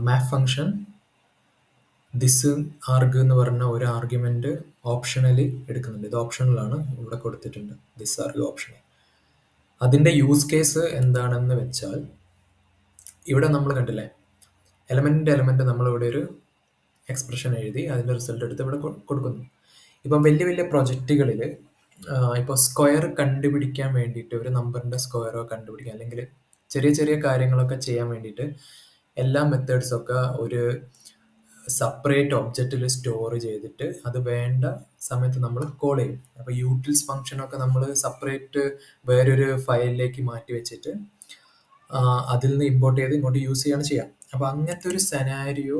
Map function this arg എന്ന് പറഞ്ഞ ഒരു ആർഗ്യുമെന്റ് ഓപ്ഷണലി എടുക്കുന്നുണ്ട്. ഇത് ഓപ്ഷണലാണ്, ഇവിടെ കൊടുത്തിട്ടുണ്ട് ദിസ് ആർഗ് ഓപ്ഷണൽ. അതിന്റെ യൂസ് കേസ് എന്താണെന്ന് വെച്ചാൽ ഇവിടെ നമ്മൾ കണ്ടില്ലേ, എലമെന്റ് നമ്മളിവിടെ ഒരു എക്സ്പ്രഷൻ എഴുതി അതിന്റെ റിസൾട്ട് എടുത്ത് ഇവിടെ കൊടുക്കുന്നു. ഇപ്പം വലിയ വലിയ പ്രൊജക്റ്റുകളിൽ ഇപ്പോൾ സ്ക്വയർ കണ്ടുപിടിക്കാൻ വേണ്ടിയിട്ട്, ഒരു നമ്പറിന്റെ സ്ക്വയറോ കണ്ടുപിടിക്കാൻ, അല്ലെങ്കിൽ ചെറിയ ചെറിയ കാര്യങ്ങളൊക്കെ ചെയ്യാൻ വേണ്ടിയിട്ട് എല്ലാ മെത്തേഡ്സൊക്കെ ഒരു സെപ്പറേറ്റ് ഒബ്ജക്റ്റിൽ സ്റ്റോർ ചെയ്തിട്ട് അത് വേണ്ട സമയത്ത് നമ്മൾ കോൾ ചെയ്യും. അപ്പോൾ യൂട്ടിൽസ് ഫംഗ്ഷനൊക്കെ നമ്മൾ സെപ്പറേറ്റ് വേറൊരു ഫയലിലേക്ക് മാറ്റി വെച്ചിട്ട് അതിൽ നിന്ന് ഇമ്പോർട്ട് ചെയ്ത് ഇങ്ങോട്ട് യൂസ് ചെയ്യാണ് ചെയ്യുക. അപ്പോൾ അങ്ങനത്തെ ഒരു സെനാരിയോ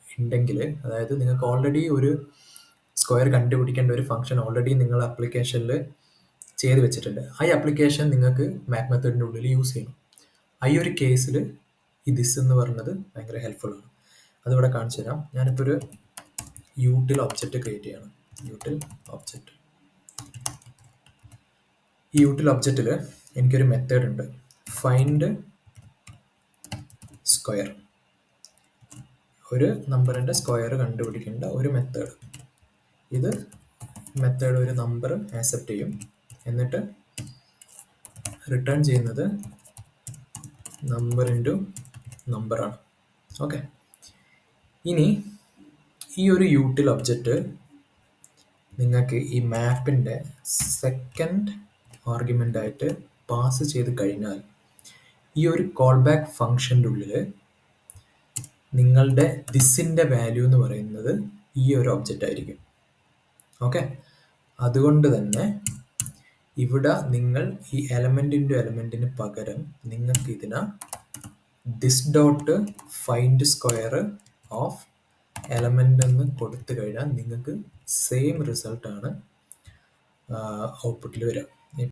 ഉണ്ടെങ്കിൽ, അതായത് നിങ്ങൾക്ക് ഓൾറെഡി ഒരു സ്ക്വയർ കണ്ടുപിടിക്കേണ്ട ഒരു ഫംഗ്ഷൻ ഓൾറെഡി നിങ്ങൾ ആപ്ലിക്കേഷനിൽ ചെയ്ത് വെച്ചിട്ടുണ്ട്, ആ ആപ്ലിക്കേഷൻ നിങ്ങൾക്ക് മാപ്പ് മെത്തേഡിൻ്റെ ഉള്ളിൽ യൂസ് ചെയ്യണം. ആ ഒരു കേസിൽ ഈ ദിസ് എന്ന് പറയുന്നത് ഭയങ്കര ഹെൽപ്ഫുൾ ആണ്. അതിവിടെ കാണിച്ചു തരാം. ഞാനിപ്പോൾ ഒരു യൂട്ടിൽ ഒബ്ജക്റ്റ് ക്രിയേറ്റ് ചെയ്യണം. യൂട്ടിൽ ഒബ്ജക്റ്റ്. ഈ യൂട്ടിൽ ഒബ്ജക്റ്റിൽ എനിക്കൊരു മെത്തേഡ് ഉണ്ട്, ഫൈൻഡ് സ്ക്വയർ. ഒരു നമ്പറിൻ്റെ സ്ക്വയർ കണ്ടുപിടിക്കേണ്ട ഒരു മെത്തേഡ്. ഇത് മെത്തേഡ് ഒരു നമ്പർ ആക്സെപ്റ്റ് ചെയ്യും, എന്നിട്ട് റിട്ടേൺ ചെയ്യുന്നത് നമ്പർ ഇൻറ്റു നമ്പറാണ്. ഓക്കെ, ഇനി ഈ ഒരു യൂട്ടിൽ ഒബ്ജക്റ്റ് നിങ്ങൾക്ക് ഈ മാപ്പിൻ്റെ സെക്കൻഡ് ആർഗ്യുമെൻ്റ് ആയിട്ട് പാസ് ചെയ്ത് കഴിഞ്ഞാൽ ഈ ഒരു കോൾ ബാക്ക് ഫംഗ്ഷൻ്റെ ഉള്ളിൽ നിങ്ങളുടെ ദിസിൻ്റെ വാല്യൂ എന്ന് പറയുന്നത് ഈ ഒരു ഒബ്ജക്റ്റ് ആയിരിക്കും. ഓക്കെ, അതുകൊണ്ട് തന്നെ ഇവിടെ നിങ്ങൾ ഈ എലമെന്റിന് പകരം നിങ്ങൾക്ക് ഇതിനെ this dot find square of element എന്ന് കൊടുത്തു കഴിഞ്ഞാൽ നിങ്ങൾക്ക് സെയിം റിസൾട്ടാണ് ഔട്ട്പുട്ടിൽ വരിക.